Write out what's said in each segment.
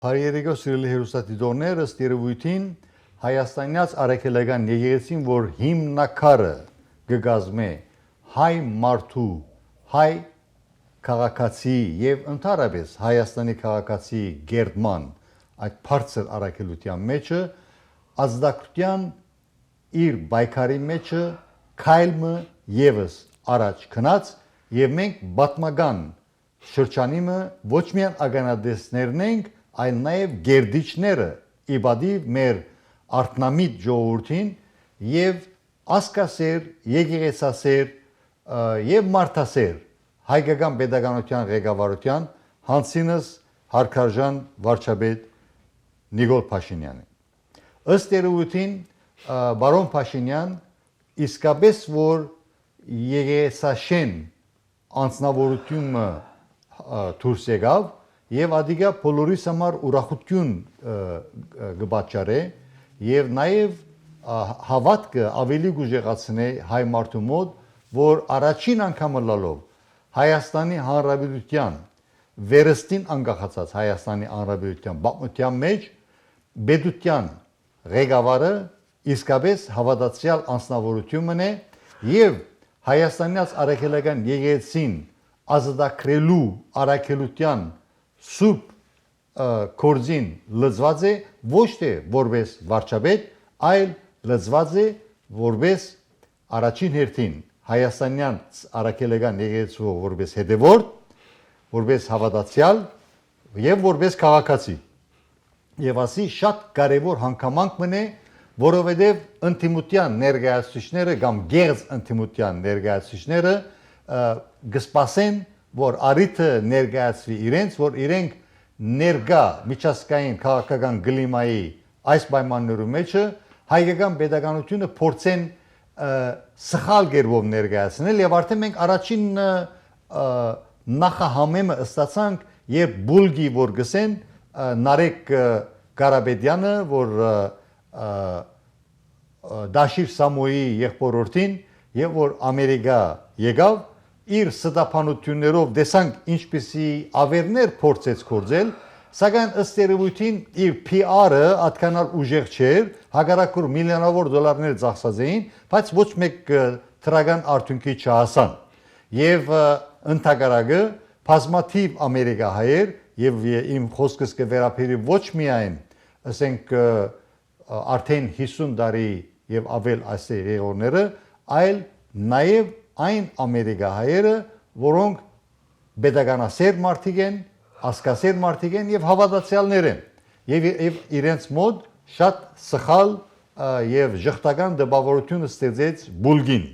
Հարիրեգո սիրելի հերոստատիտորները ստերևույթին Հայաստանյաց արաքելական եկեղեցին, որ հիմնակարը գգազմե հայ մարդու, հայ քաղաքացի եւ ընդհանրապես Հայաստանի քաղաքացի գերդման այդ բարձր արաքելության մեջը ազդակության իր բայկարի մեջը քայլը եւս առաջ քնած եւ մենք բատմական շրջանիմը ոչ միայն ագանադեսներն ենք այլ նաև գերդիչները իբադիվ մեր արտնամիտ ժողովրդին եւ ասկասեր, եկեղեցասեր եւ մարդասեր հայկական pedagogical ղեկավարության հանցինս հարկարժան վարչապետ Նիկոլ Փաշինյանը ըստ երևույթին բարոն Փաշինյան իսկապես որ եկեղեցաշեն անձնավորությունը դուրս եկավ Եվ ադիգա բոլորիս համար ուրախություն գբաճարե եւ նաեւ հավատքը ավելի գուժեղացնե հայ մարդու մոտ որ առաջին անգամը լալով Հայաստանի Հանրապետության վերստին անկախացած Հայաստանի Հանրապետության բացության մեջ բեդության ղեկավարը իսկապես հավատացյալ անձնավորությունն է եւ Հայաստանյաց արաքելական եկեղեցին ազատագրելու արաքելության Սուրբ կորձին լծված է ոչ թե որպես վարչապետ, այլ լծված է որպես առաջին հերթին հայաստանյան արաքելական եկեղեցու որպես հետևորդ, որպես հավատացյալ եւ որպես քաղաքացի։ Եվ ասի շատ կարևոր հանգամանք մնե, որովհետեւ ինտիմության ներկայացուցիչները կամ գեղձ ինտիմության ներկայացուցիչները գսպասեն որ արիթը ներկայացվի իրենց, որ իրենք ներկա միջազգային քաղաքական գլիմայի այս պայմաններու մեջը հայկական pedagogiությունը փորձեն սխալ գերբով ներկայացնել եւ արդեն մենք առաջին նախահամեմը ստացանք երբ բուլգի որ գսեն Նարեկ Ղարաբեդյանը որ Դաշիր Սամոյի եղբորորդին եւ որ Ամերիկա եկավ իր ստապանություններով դեսանք ինչպիսի ավերներ փորձեց կործել, սակայն ըստ երևույթին իր PR-ը ատկանալ ուժեղ չէր, հագարակուր միլիոնավոր դոլարներ ծախսած էին, բայց ոչ մեկ թրագան արդյունքի չհասան։ Եվ ընդհակարակը բազմաթիվ ամերիկահայեր եւ իմ խոսքս կվերապերի ոչ միայն, ասենք արդեն 50 տարի եւ ավել այս եղողները, այլ նաեւ այն ամերիկահայերը, որոնք pedagogical մարդիկ են, ասկասեր մարդիկ են եւ հավատացյալներ են եւ իրենց մոտ շատ սխալ եւ ժխտական դպավորություն ստեղծեց բուլգին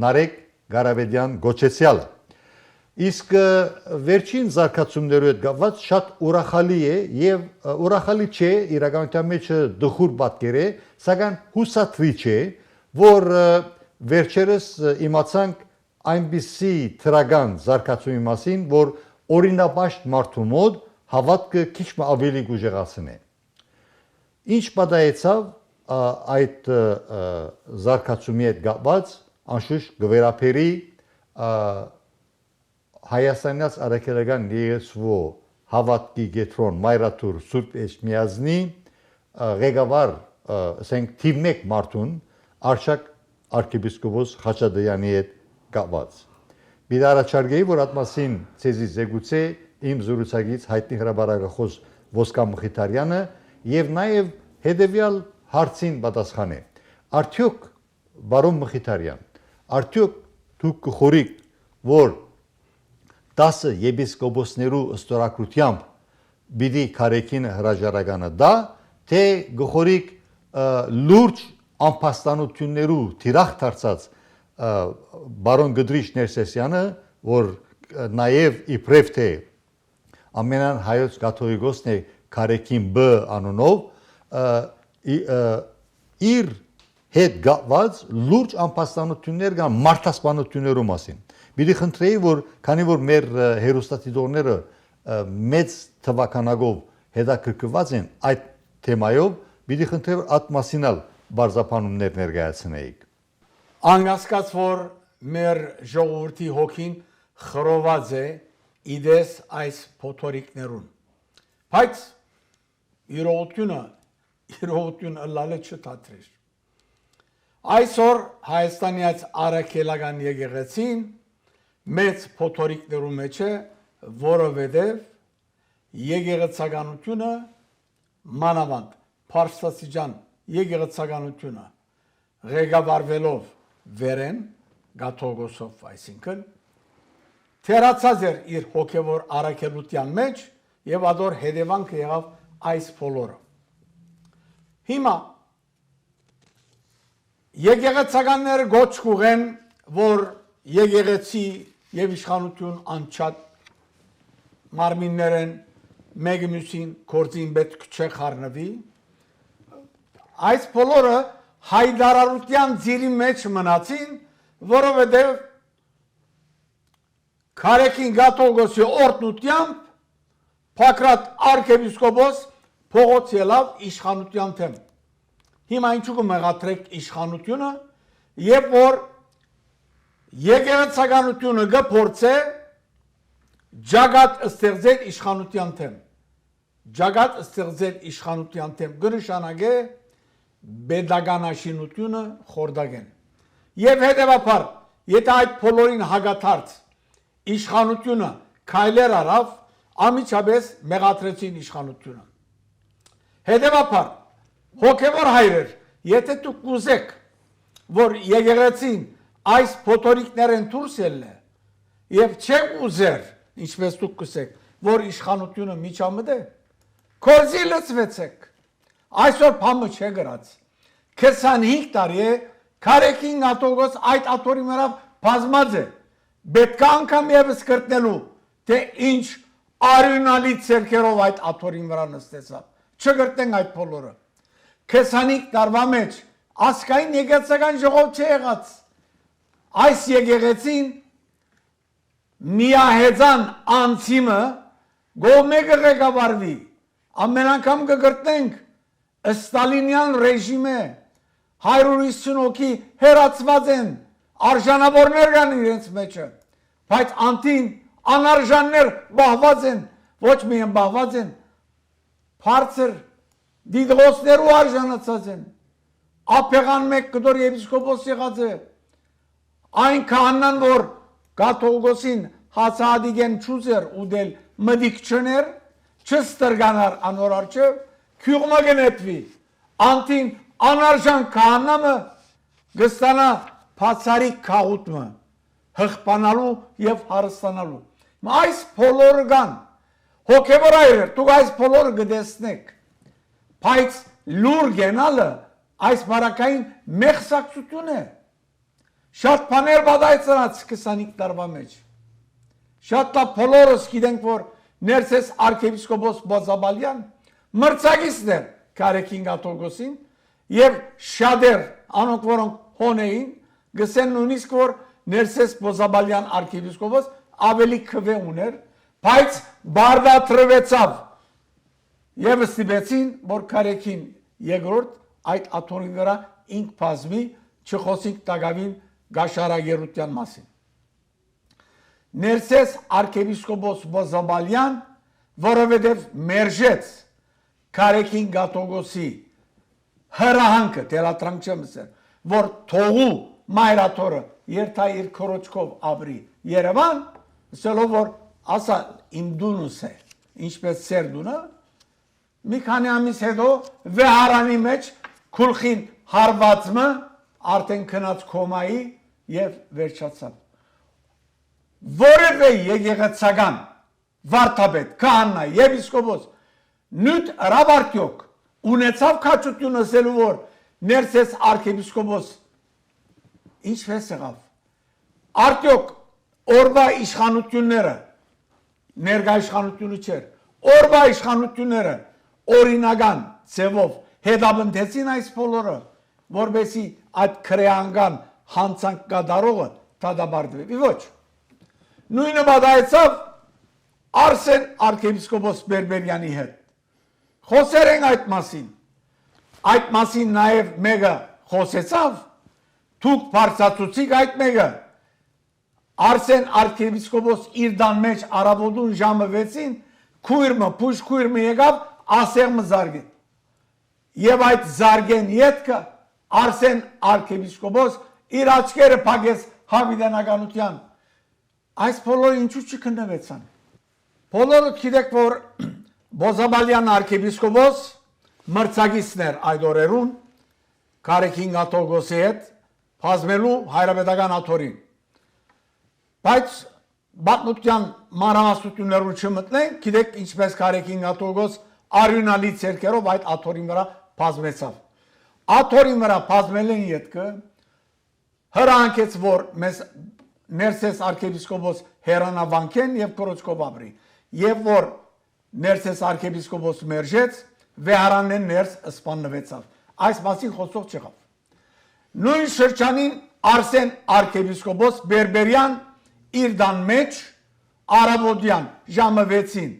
Նարեկ Ղարաբեդյան գոչեցյալը իսկ վերջին զարգացումներով հետ կապված շատ ուրախալի է եւ ուրախալի չէ իրականության մեջ դխուր պատկեր է սակայն հուսադրի չէ որ վերջերս իմացանք այնպիսի թրագան զարգացումի մասին, որ օրինապաշտ մարդու մոտ հավատքը քիչ ավելի գուժեղացնե։ Ինչ պատահեցավ այդ զարգացումի հետ կապված անշուշտ գվերապերի Հայաստանյաց արաքելական եկեղեցու հավատքի գետրոն Մայրաթուր Սուրբ Էջմիածնի ղեկավար ասենք թիվ 1 մարդուն Արշակ arczepiskopos Խաչատրյանի հետ կապված։ Մի առաջարկեի, որ ատմասին ցեզի զեկուցե իմ զրուցակից հայտնի հրապարակախոս Ոսկա Մխիթարյանը եւ նաեւ հետեւյալ հարցին պատասխանե։ Արդյոք բարոն Մխիթարյան, արդյոք դուք կխորիկ, որ 10 եպիսկոպոսներու ըստորակրությամբ բիդի քարեկին հրաժարականը դա, թե գխորիկ լուրջ անփաստանություններու թիրախ դարձած բարոն Գդրիչ Ներսեսյանը, որ նաև իբրև թե ամենան հայոց կաթողիկոսն է Քարեկին B անունով, իր հետ կապված լուրջ անփաստանություններ կան մարդասպանություններու մասին։ Պիտի խնդրեի, որ քանի որ մեր հերոստատիտորները մեծ թվականագով հետաքրքրված են այդ թեմայով, պիտի խնդրեի, որ այդ մասինալ բարձրապանումներ ներկայացնեիք։ Անկասկած որ մեր ժողովրդի հոգին խռոված է իդես այս փոթորիկներուն։ Բայց իրողությունը լալը չթատրիր։ Այսօր Հայաստանից առաքելական եկեղեցին մեծ փոթորիկներու մեջ է, որովհետև եկեղեցականությունը մանավանդ Փարսաստիճան եկեղեցականությունը ղեկավարվելով վերեն Գաթողոսով, այսինքն թերացած էր իր հոգևոր առաքելության մեջ եւ ադոր հետևանքը եղավ այս բոլորը։ Հիմա եկեղեցականները գոչ կուղեն, որ եկեղեցի եւ իշխանություն անչափ մարմիններեն մեկը մյուսին կորձին պետք չէ խառնվի։ Այս բոլորը հայդարարության ձիրի մեջ մնացին, որովհետև Քարեքին Գաթողոսի օրտնությամբ Փակրատ arczepiskopos փողոց ելավ իշխանության թեմ։ Հիմա ինչու կմեղադրեք իշխանությունը, երբ որ եկեղեցականությունը գործե ջագատ ստեղծել իշխանության թեմ։ Ջագատ ստեղծել իշխանության թեմ կնշանակե բեդագանաշինությունը խորդագեն։ Եվ հետևաբար, եթե այդ բոլորին հագաթարց իշխանությունը քայլեր արավ, ամիջապես մեղադրեցին իշխանությունը։ Հետևաբար, հոգևոր հայրեր, եթե դուք կուզեք, որ եկեղեցին այս փոթորիկներեն դուրս ելնե, եւ չեք ուզեր, ինչպես դուք կսեք, որ իշխանությունը միջամտե, կորզի լծվեցեք։ Այսօր փամը չէ գրած։ 25 տարի է Քարեքին Գաթողոս այդ աթորի մերավ բազմած է։ Պետք է անգամ եւս կրտնելու, թե ինչ արյունալի ցերկերով այդ աթորին վրա նստեցավ։ Չգրտնենք այդ բոլորը։ 25 տարվա մեջ ասկային եկեղեցական ժողով չի եղած։ Այս եկեղեցին միահեծան անցիմը գոմեկը ղեկավարվի։ Ամեն անգամ կգրտնենք Ստալինյան ռեժիմը 150 հոգի հերացված են, արժանավորներ կան իրենց մեջը, բայց անտին անարժաններ բահված են, ոչ միայն բահված են, բարձր դիդղոսներու արժանացած են, ափեղան մեկ կդոր եպիսկոպոս եղած է, այն քահանան, որ Գաթողոսին հացահատիկեն չուզեր ուդել մդիկ չներ, չստրգանար անոր արջև, քյուղմը գնետվի, անտին անարժան քահանամը գստանա փացարիկ քաղուտմը, հղպանալու եւ հարստանալու։ Այս բոլորը կան, հոգևոր այրեր, դուք այս բոլորը գտեսնեք, բայց լուր գենալը այս բարակային մեղսակցություն է։ Շատ բաներ բադայցրած 25 տարվա մեջ։ Շատ լավ բոլորս գիտենք, որ ներսես arczepiskopos Բազաբալյան մրցակիցն էր Քարեքին Գաթողոսին եւ շատեր անոնք որոնք հոն էին գսեն նույնիսկ որ ներսես Բազաբալյան arczepiskopos ավելի քվե ուներ, բայց բարդատրվեցավ եւ ստիպեցին, որ Քարեքին երկրորդ այդ աթորի վրա ինք բազմի չխոսիկ տագավին գաշարագերության մասին։ Ներսես arczepiskopos Բազաբալյան, որովհետև մերժեց Քարեքին Գաթողոսի հրահանգը, թելատրանք չեմ ասել, որ թողու մայրաթորը երթա իր քորոջքով ապրի Երևան, ասելով որ ասա իմ դունուս է, ինչպես սեր դունը, մի քանի ամիս հետո վեհարանի մեջ քուլխին հարվածմը արդեն քնած կոմայի եւ վերջացավ։ Որևէ եկեղեցական վարդապետ, քահանա, եպիսկոպոս նույն ռաբարտյոք ունեցավ քաջություն ասելու որ ներսես arczepiskopos ինչպես եղավ։ Արդյոք օրվա իշխանությունները ներկա իշխանությունը չէր, օրվա իշխանությունները օրինական ձևով հետապնդեցին այս բոլորը, որբեսի այդ քրեանգան հանցանք կատարողը դադարեցվի։ Ոչ։ Նույնը բադայեցավ Արսեն arczepiskopos Բերբերյանի հետ։ Խոսեր են այդ մասին։ Այդ մասին նաև մեկը խոսեցավ, դուք բարձրացուցիք այդ մեկը։ Արսեն arczepiskopos իր դան մեջ առավոտուն ժամը 6-ին քույրը, փուշ քույրը եկավ ասեղը զարգեն։ Եվ այդ զարգեն ետքը Արսեն արքեպիսկոպոս իր աչքերը փակեց հավիտենականության։ Այս բոլորը ինչու չքննվեցան։ Բոլորը գիտեք, որ Բոզաբալյան արքեպիսկոպոս մրցակիցներ այդ օրերուն Կարեկին Գաթողոսի հետ բազմելու հայրապետական աթորին։ Բայց բացության մանրամասնություններուն չմտնենք, գիտեք ինչպես Կարեկին Գաթողոս արյունալի ցերկերով այդ աթորին վրա բազմեցավ։ Աթորին վրա բազմելեն ետքը հրանքեց, որ մեզ Ներսես արքեպիսկոպոս հերանավանքեն եւ կորոջկով ապրի, եւ որ Ներսես արքեպիսկոպոս մերժեց, վեհարանեն ներս սպանվեցավ։ Այս մասին խոսող չեղավ։ Նույն շրջանին Արսեն արքեպիսկոպոս Բերբերյան իր դան մեջ Արաբոդյան ժամը 6-ին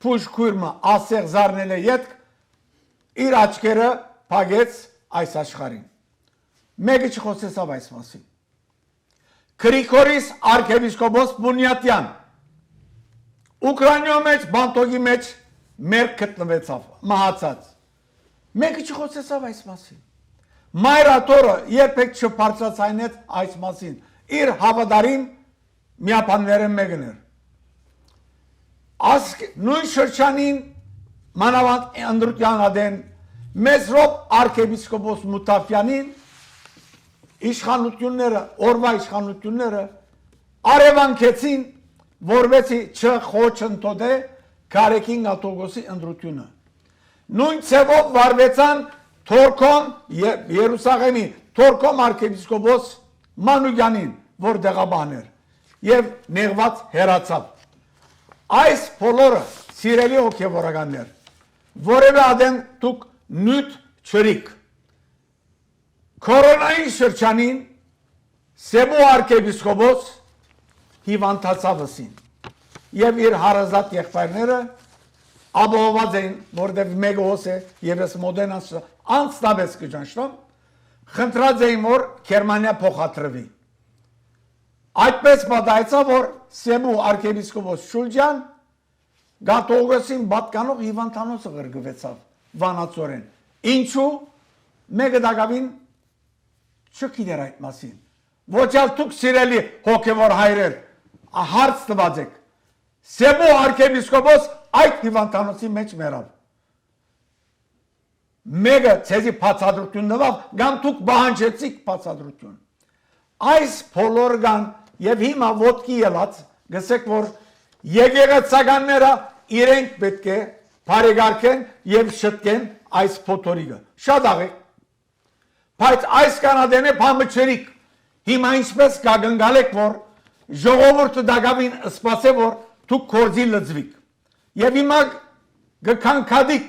փուշ քուրմը ասեղ զարնել է ետք իր աչքերը փակեց այս աշխարհին։ Մեկը չխոսեցավ այս մասին։ Գրիգորիս արքեպիսկոպոս Բունյատյան Ուկրաինայում մեջ բանտոգի մեջ մեր գտնվեցավ, մահացած։ Մեկը չխոսեցավ այս մասին։ Մայրաթորը երբեք չբարձրացանեց այս մասին։ Իր հավատարիմ միապանները մեկն էր։ Նույն շրջանին մանավանդ Անդրուտյան ադեն Մեզրոպ արքեպիսկոպոս Մուտաֆյանին իշխանությունները, օրվա իշխանությունները արևանքեցին, որվեցի չխոչընդոտե Կարեկին Գաթողոսի ընտրությունը։ Նույն ցևով վարվեցան Թորքոմ Երուսաղեմի Թորքոմ արքեպիսկոպոս Մանուկյանին, որ դեղաբան էր եւ նեղված հեռացավ։ Այս բոլորը սիրելի հոգևորականներ, որևէ ադեն դուք նույն չրիկ։ Կորոնայի շրջանին Սեբու արքեպիսկոպոս հիվանդացավսին եւ իր հարազատ եղբայրները ապահոված էին, որտեղ մեկը հոս է եւ ես մոդենաս անցնաբես կճանչնամ, խնդրած էին, որ Գերմանիա փոխադրվի։ Այդպես մտածեցավ, որ Սեբու արքեպիսկոպոս Շուլջան Գաթողոսին պատկանող հիվանդանոցը գրգվեցավ վանացորեն։ Ինչու մեկը դակավին չգիտեր այդ մասին։ Ոչ ալ դուք սիրելի հոգևոր հայրեր, հարց տված եք։ Սեբու արքեպիսկոպոս այդ հիվանդանոցի մեջ մեռավ։ Մեկը ցեզի բացատրություն տվավ, կամ դուք բանջեցիք բացատրություն։ Այս բոլորգան եւ հիմա ոտքի ելած գսեք, որ եկեղեցականները իրենք պետք է բարեգարկեն եւ շտկեն այս փոթորիկը։ Շատ աղեք։ Բայց այս կանադենը փամչերիկ։ Հիմա ինչպես կագնգալեք, որ ժողովուրդը դակավին սպասե, որ դուք կորձի լծվիք։ Եվ հիմա գքանքադիկ,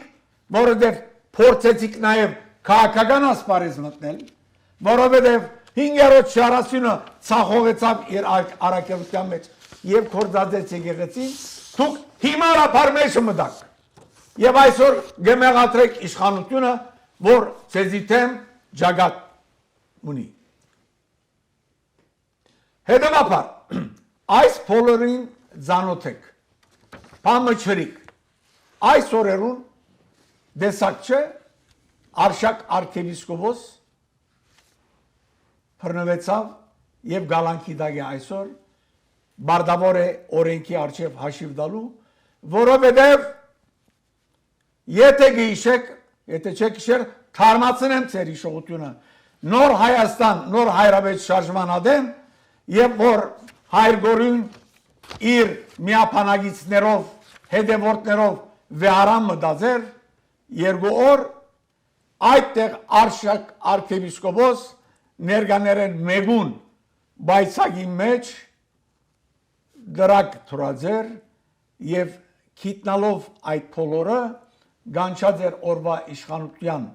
որովհետև փորձեցիք նաև քաղաքական ասպարեզ մտնել, որովհետև 5-րդ շարասյունը ցախողեցավ իր արակելության մեջ եւ կորձած եկեղեցին, դուք հիմարաբար մեջ մտաք։ Եվ այսօր գմեղատրեք իշխանությունը, որ ցեզի թեմ ջագատ ունի։ Հետևաբար, այս բոլորին ծանոթ եք, փամչրիկ, այս օրերուն դեսակ չէ, Արշակ արքեպիսկոպոս բռնվեցավ եւ գալանքի դագի այսօր բարդավոր է օրենքի արչեւ հաշիվ տալու, որովհետեւ եթե գիշեք, եթե չեք գիշեր, թարմացնեմ ձեր իշխողությունը, նոր Հայաստան, նոր հայրաբեջ շարժման ադեմ, եւ որ հայրգորուն իր միապանագիցներով, հետևորդներով վեհարան մտածեր, երկու օր այդտեղ Արշակ արքեպիսկոպոս ներկաներեն մեգուն բայցագի մեջ դրակ թրաձեր եւ քիտնալով այդ փոլորը գանչած էր օրվա իշխանության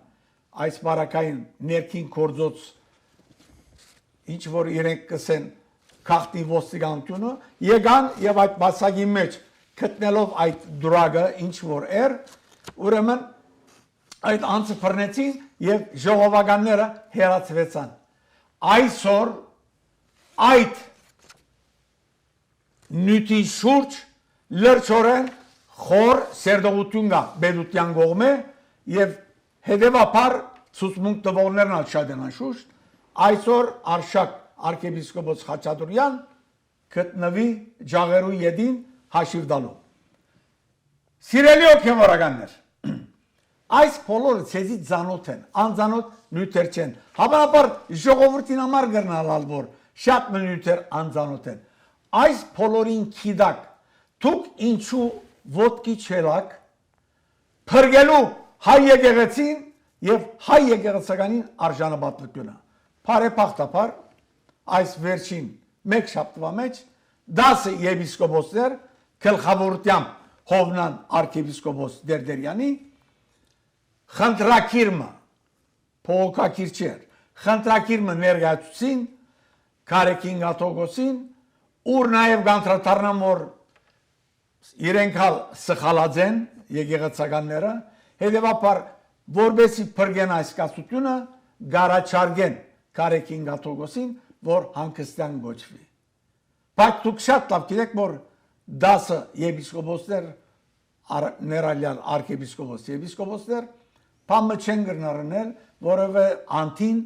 այս բարակային ներքին կորձոց ինչ որ իրենք կսեն քաղտի ոստիկանությունը եկան եւ այդ բացագի մեջ գտնելով այդ դրագը ինչ որ էր ուրեմն այդ անձը բռնեցին եւ ժողովականները հեռացվեցան այսօր այդ նյութի շուրջ լրջորեն խոր սերդողություն կա բեդության կողմը եւ հետեւաբար ցուցմունք տվողներն ալ շատ են անշուշտ այսօր Արշակ arczepiskopos Խաչատուրյան գտնվի ջաղերու յետին հաշիվ տալու Սիրելի օգնորականներ այս բոլորը ցեզի ծանոթ են անծանոթ նյութեր չեն հավանաբար ժողովրդին համար գրնալալ որ շատ նյութեր անծանոթ են այս բոլորին քիդակ դուք ինչու ոտքի չելակ փրկելու հայ եկեղեցին եւ հայ եկեղեցականին արժանապատվությունը բարեփոխտապար այս վերջին մեկ շաբթվա մեջ 10 եպիսկոպոսներ գլխավորությամբ Հովնան arczepiskopos Դերդերյանի խնդրակիրմը փողոքակիրչեր խնդրակիրմը ներկայացուցին Կարեկին Գաթողոսին ուր նաև գանտրատարնամ որ իրենք հալ սխալած են եկեղեցականները հետևաբար որբեսի փրկեն այս կացությունը գարաչարգեն Կարեկին Գաթողոսին որ հանգստյան գոչվի բայց դուք շատ լավ գիտեք որ 10 եպիսկոպոսներ ներալյալ arczepiskopos եպիսկոպոսներ բամը չեն գրնարնել որովը անտին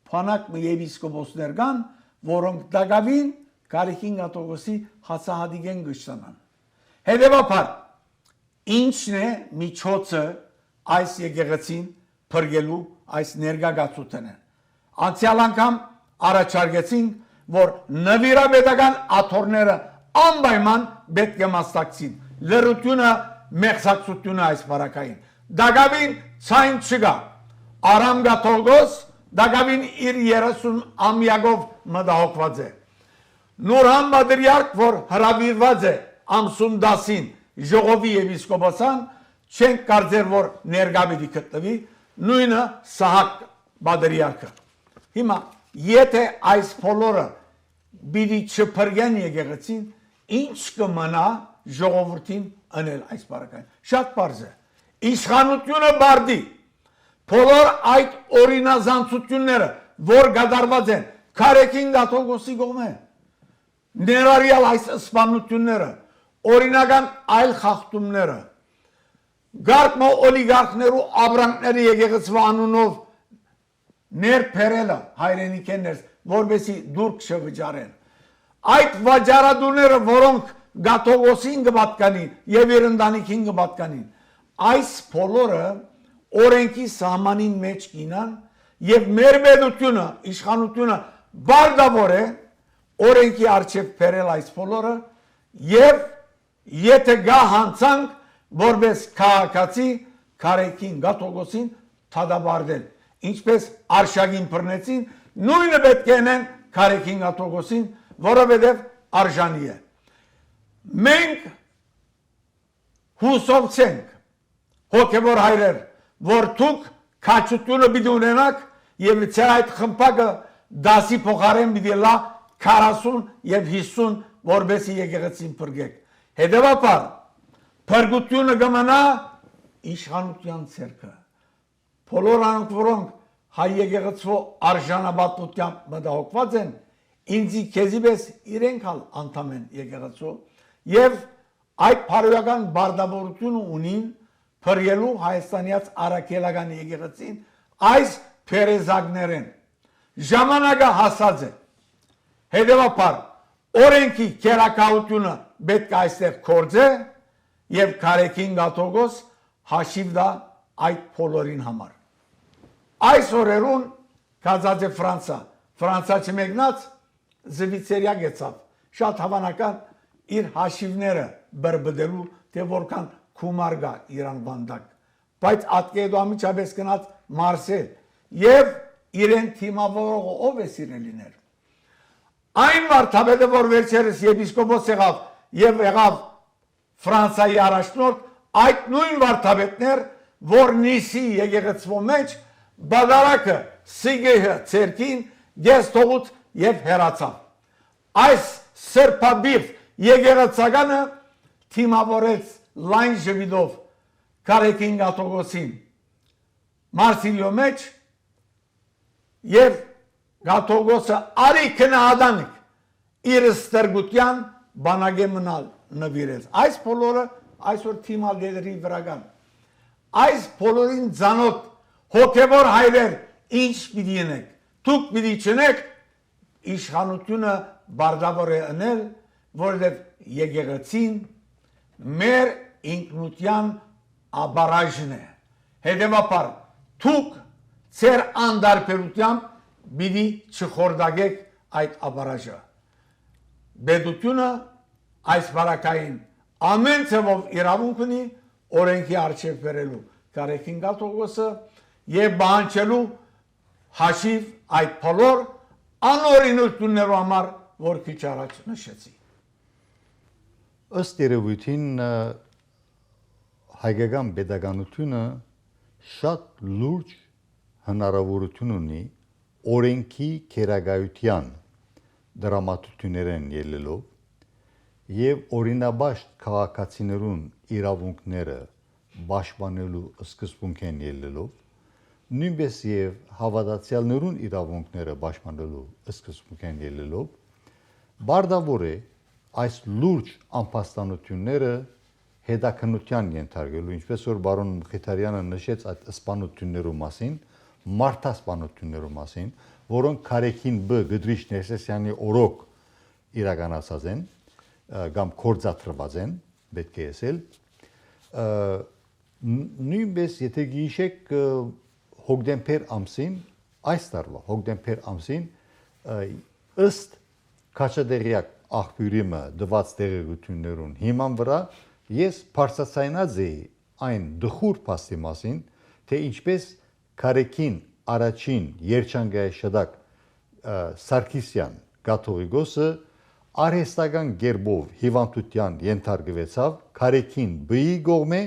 փանակ եպիսկոպոսներ կան որոնք դակավին Կարեկին Գաթողոսի հասահատիկեն գշտանան հետևաբար ինչն է միջոցը այս եկեղեցին փրկելու այս ներգաղացութենը անցյալ անգամ առաջարկեցին որ նվիրաբեդական աթոռները անպայման պետք է մասնակցին լրությունը մեղսակցությունը այս բարակային դակավին ցայն չկա Արամ Գաթողոս դակավին իր 30 ամյակով մտահոգված է Նուրհան Բադրիարք որ հրավիրված է ամսուն 10-ին ժողովի եպիսկոպոսան չենք կարծեր որ ներգավիդի գտնվի նույնը Սահակ Բադրիարքը հիմա եթե այս բոլորը բիդի չփրկեն եկեղեցին ինչ կմնա ժողովրդին անել այս բարակային շատ բարձ է իշխանությունը բարդի բոլոր այդ օրինազանցությունները որ գդարված են Կարեկին Գաթողոսի կողմը ներառյալ այս սպանությունները օրինական այլ խախտումները գարկմո օլիգարխներու աբրանքների եկեղեցվա անունով ներփերելը հայրենիքներս որբեսի դուրք չվճարեն այդ վաճառադուները որոնք Գաթողոսին կպատկանին եւ իր ընտանիքին կպատկանին այս բոլորը օրենքի սահմանին մեջ կինան եւ մեր պետությունը իշխանությունը բարդավոր է օրենքի արժեվ բերել այս բոլորը եւ եթե գա հանցանք որպես քաղաքացի Կարեկին Գաթողոսին թադաբարդել ինչպես արշակին բռնեցին նույնը պետք է անեն Կարեկին Գաթողոսին որովհետև արժանի է մենք հուսովցենք հոգևոր հայրեր որ դուք քաջությունը պիտի ունենաք եւ ցեր այդ խմբակը դասի փոխարեն պիտի լա 40 եւ 50 որբեսի եկեղեցին փրկեք հետեւաբար փրկությունը կմնա իշխանության ցերկը բոլոր անոնք որոնք հայ եկեղեցու արժանապատվությամբ մտահոգված են ինձի քեզիպես իրենք հալ անդամ են եկեղեցու եւ այդ բարոյական բարդավորությունը ունին փրկելու հայաստանյաց արաքելական եկեղեցին այս փերեզակներեն ժամանակը հասած է հետեւաբար օրենքի քերակայությունը պետք է այստեղ կորձե եւ Կարեկին Գաթողոս հաշիվ դա այդ բոլորին համար այս օրերուն կազած է Ֆրանսա չմեկնած Զվիցերիա գեցավ շատ հավանական իր հաշիվները բրբդելու թե որքան քումար գա Իրան բանդակ բայց ատկեդո ամիջապես գնաց Մարսել եւ իրեն թիմավորողը ով է սիրելիներ այն մարդաբեդը որ վերջերս եպիսկոպոս եղավ եւ եղավ Ֆրանսայի առաջնորդ այդ նույն մարդաբեդներ որ Նիսի եկեղեցու մեջ բادرակը սիգեհը ցերքին գեստողուց եւ հերացավ այս սրբաբիվ եկեղեցականը թիմավորեց լայն ժվիդով Կարեկին Գաթողոսին Մարսիլիո մեջ եւ Գաթողոսը արի քնահանդանք իր ստերգության բանագե մնալ նվիրեց այս բոլորը այսօր թիմալ դերերի վրական։ Այս բոլորին ցանոթ հոգևոր հայրեր ինչ պիտի ենեք։ Դուք պիտի չնեք իշխանությունը բարձրավոր է անել, որովհետև եկեղեցին մեր ինքնության աբարաժն է։ Հետևաբար դուք ձեր անդարբերությամբ պիտի չխորդակեք այդ աբարաժը։ Պետությունը այս բարակային ամեն ցավով իրավունք ունի օրենքի արժեվ բերելու կարեկին գալտողոսը եւ բանջելու հաշիվ այդ բոլոր անօրինություններով համար որ քիչ առաջ նշեցի։ Ըստ երևույթին հայկական pedagoganությունը շատ լուրջ հնարավորություն ունի օրենքի քերագայության դրամատուրգիաներեն ելնելով եւ օրինաբաշտ քաղաքացիներուն իրավունքները պաշտպանելու սկզբունքեն ելնելով նույնպես եւ հավատացյալներուն իրավունքները պաշտպանելու սկզբունքեն ելնելով բարդավոր է այս լուրջ անպաստանությունները հետաքննության ենթարկելու ինչպես որ բարոն Մխիթարյանը նշեց այդ սպանություններու մասին մարդասպանություններու մասին որոնք Քարեքին Բ Գդրիչ Ներսեսյանի օրոք իրականացած են կամ կորցատրված են պետք է ասել նույնպես եթե գիշեք հոկտեմբեր ամսին այս տարվա հոկտեմբեր ամսին ըստ Քաչադերյակ աղբյուրիմը դված տեղեկություններուն հիման վրա ես բարձրացնած էի այն դխուր փաստի մասին թե ինչպես Քարեքին առաջին երջանկայաշտակ Սարգսյան կաթողիկոսը արհեստական գերբով հիվանդության ենթարկվեցավ Քարեքին Բ-ի կողմէ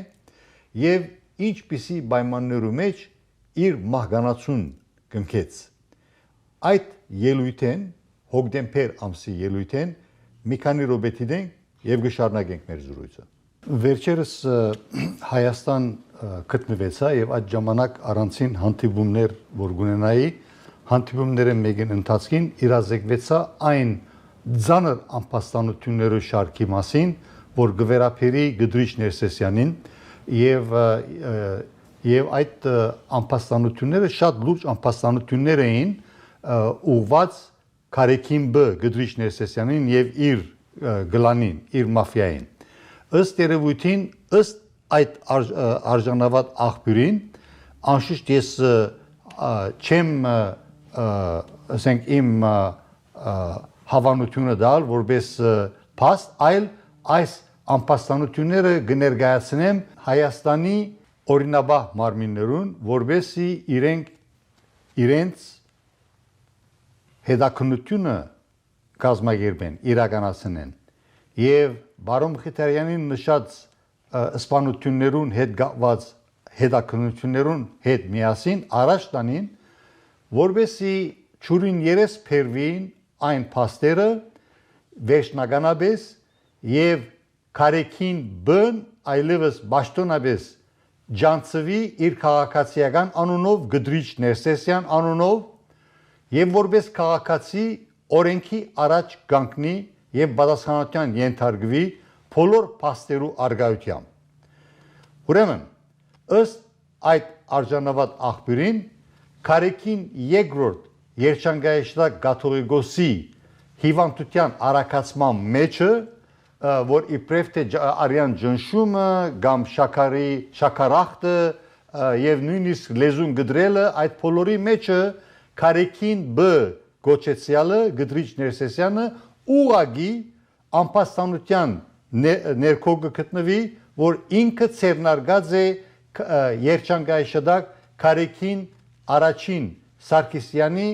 եւ ինչպիսի պայմաններու մեջ իր մահկանացուն կնքեց այդ ելույթեն հոկտեմբեր ամսի ելույթեն մի քանի րոպե դենք եւ կշարունակենք մեր զրույցը վերջերս Հայաստան գտնվեցա եւ այդ ժամանակ առանցին հանդիպումներ որ գունենայի հանդիպումները մեկին ընթացքին իրազեկվեցա այն ցաներ անպաստանությունների շարքի մասին որ գվերապերի Գդրիչ Ներսեսյանին եւ այդ անպաստանությունները շատ լուրջ անպաստանություններ էին ուղված Քարեքին Բ Գդրիչ Ներսեսյանին եւ իր գլանին իր մաֆիային ըստ երևույթին ըստ այդ արժանավատ աղբյուրին անշուշտ ես չեմ ասենք իմ հավանությունը դալ որպես փաստ այլ այս անպաստանությունները կներկայացնեմ Հայաստանի օրինաբահ մարմիններուն որպեսզի իրենց հետաքննությունը կազմակերպեն իրականացնեն եւ բարոն Մխիթարյանին նշած սպանություններուն հետ կապված հետաքննություններուն հետ միասին առաջ տանին որպեսզի ճուրին երես փերվին այն փաստերը վերջնականապես եւ Քարեքին Բ-ն այլևս ճշտոնապես ջանցվի իր քաղաքացիական անունով Գդրիչ Ներսեսյան անունով եւ որպես քաղաքացի օրենքի առաջ կանգնի եւ պատասխանատվության ենթարկվի բոլոր փաստերու արգայությամբ ուրեմն ըստ այդ արժանավատ աղբյուրին Քարեքին երկրորդ երջանկայաշտակ կաթողիկոսի հիվանդության առաքացման մեջը որ իբրև թե արյան ջնշումը կամ շաքարախտը եւ նույնիսկ լեզուն գդրելը այդ բոլորի մեջը Քարեքին Բ գոչեցյալը Գդրիչ Ներսեսյանը ուղագի անպաստանության ներքո գտնվի որ ինքը ցերնարգած է երջանկայաշտակ Քարեքին առաջին Սարգսյանի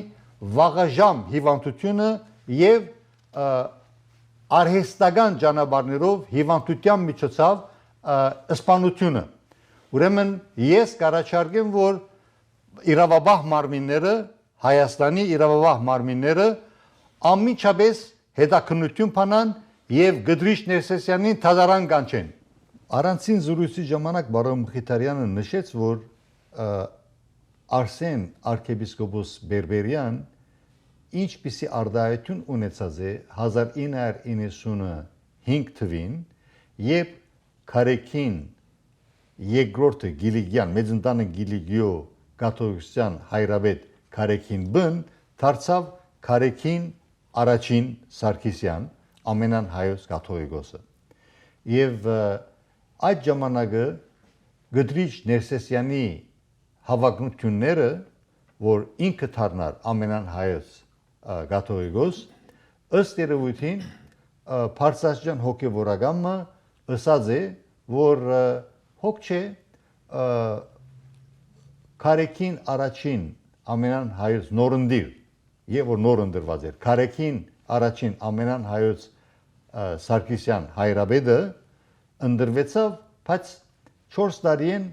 վաղաժամ հիվանդությունը եւ արհեստական ճանապարհներով հիվանդության միջոցով սպանությունը ուրեմն ես կառաջարկեմ որ իրավաբահ մարմինները Հայաստանի իրավաբահ մարմինները անմիջապես հետաքննություն բանան եւ Գդրիչ Ներսեսյանին թադարան կանչեն առանցին զրույցի ժամանակ բարոն Մխիթարյանը նշեց որ Արսեն arczepiskopos Բերբերյան ինչպիսի արտահայտություն ունեցած է 1995 թվին երբ Քարեկին երկրորդը Գիլիգյան մեծընտանը Գիլիգիո կաթողիկոսյան հայրավետ Քարեկին բն դարձավ Քարեկին առաջին Սարգսյան ամենան հայոց կաթողիկոսը եւ այդ ժամանակը Գդրիչ Ներսեսյանի հավակնությունները որ ինքը դառնար ամենան հայոց կաթողիկոս ըստ երևույթին Փարսաշյան հոգեվորականը ըսած է որ հոգ չէ Քարեկին առաջին ամենան հայոց նորնդիր եւ որ նորնդրված էր Քարեկին առաջին ամենան հայոց Սարգսյան հայրաբեդը ընդրվեցավ բայց 4 տարին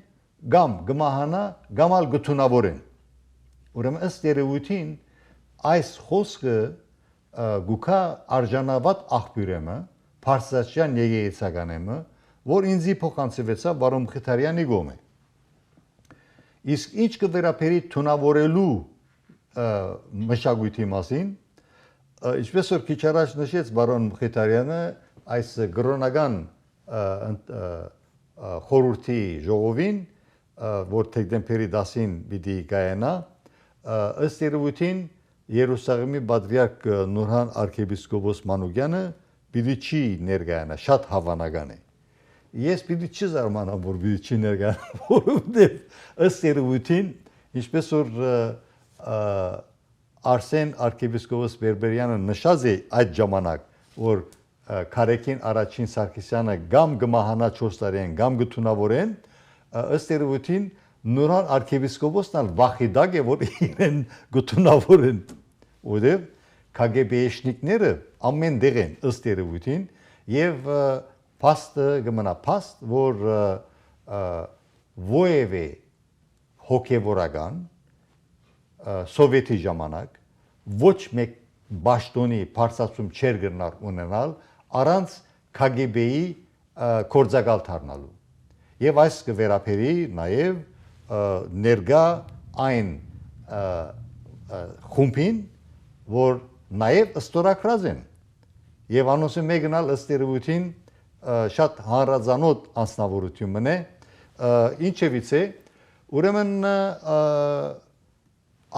գամ գմահանա գամալ գթունավորեն ուրեմն ըստ երևույթին այս խոսքը գուքա արժանավատ աղբյուրեմը Փարսաշյան եկեղեցականեմը որ ինձի փոխանցվեցավ Վարոմ Խիթարյանի գոմե իսկ ինչ կվերապերի թունավորելու մշակույթի մասին ինչպես որ քիչ առաջ նշեց Վարոն Խիթարյանը այս գրոնական խորհրդի ժողովին որ դեկտեմբերի 10-ին պիտի կայանա ըստ երևույթին Երուսաղեմի պատվիրակ Նուրհան arczepiskopos Մանուկյանը պիտի չի ներկայանա շատ հավանական է ես պիտի չզարմանամ որ պիտի չի ներկայանա որովհետև ըստ երևույթին ինչպես որ Արսեն arczepiskopos Բերբերյանը նշած է այդ ժամանակ որ Քարեկին առաջին Սարգսյանը գամ գմահանա 4 տարին գամ գթունավորեն ըստ երևույթին Նուրան arczepiskoposն ալ վախիդակ է որ իրեն գթունավորեն որտեվ KGB-շնիկները ամեն դեղ են ըստ երևույթին եւ փաստը գմնա փաստ որ ովևէ հոգեվորական սովետի ժամանակ ոչ մեկ բաշտոնի փարսացում չեր գնար ունենալ առանց KGB-ի կորձակալ դառնալու եւ այս կվերապերի նաեւ ներգա այն խումբին որ նաեւ ստորագրած են եւ անոնց մեկնալ ըստ երևույթին շատ հանրազանոթ անձնավորություն մնե ինչևից է ուրեմն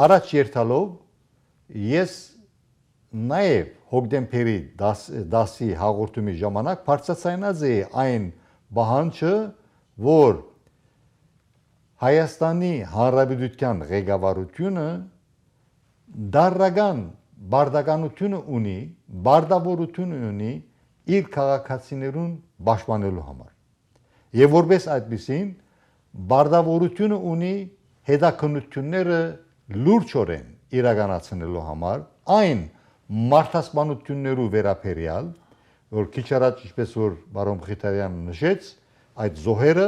առաջ երթալով ես նաեւ հոկտեմբերի 10-ի հաղորդումի ժամանակ բարձրացնած է այն բանջը որ Հայաստանի Հանրապետության ղեկավարությունը դարական բարդականությունը ունի, բարդավորություն ունի իր քաղաքացիներուն պաշտպանելու համար։ Եվ որպես այդպեսին բարդավորությունը ունի հետաքննությունները լուրջորեն իրականացնելու համար, այն մարդասպանություններու վերաբերյալ, որ քիչ առաջ ինչպես որ Վարոմ Խիթարյանը նշեց, այդ զոհերը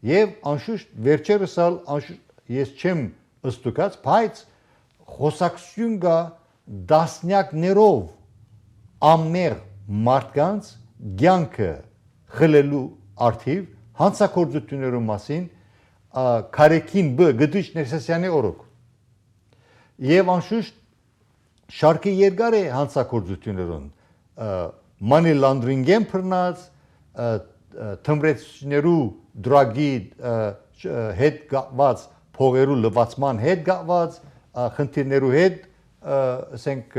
եւ անշուշտ վերջերս ես չեմ ըստուկած, բայց խոսակցություն կա դասնյակներով ամեր մարդկանց ցանկը խլելու արդիվ հանցագործություններու մասին Քարեկին Գդրիչ Ներսեսյանի օրոք եւ անշուշտ շարքի երկար է հանցագործություններուն money laundering-ին բռնած թմրեցներու դրագի հետ կապված փողերու լվացման հետ կապված խնդիրներու հետ ասենք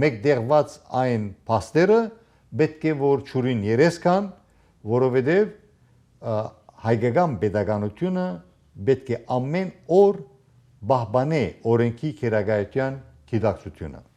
մեկդեղված այն փաստերը պետք է որ ճուրին երես կան որովհետև հայկական pedagoganությունը պետք է ամեն օր բահբանե օրենքի քերագայության գիտակցությունը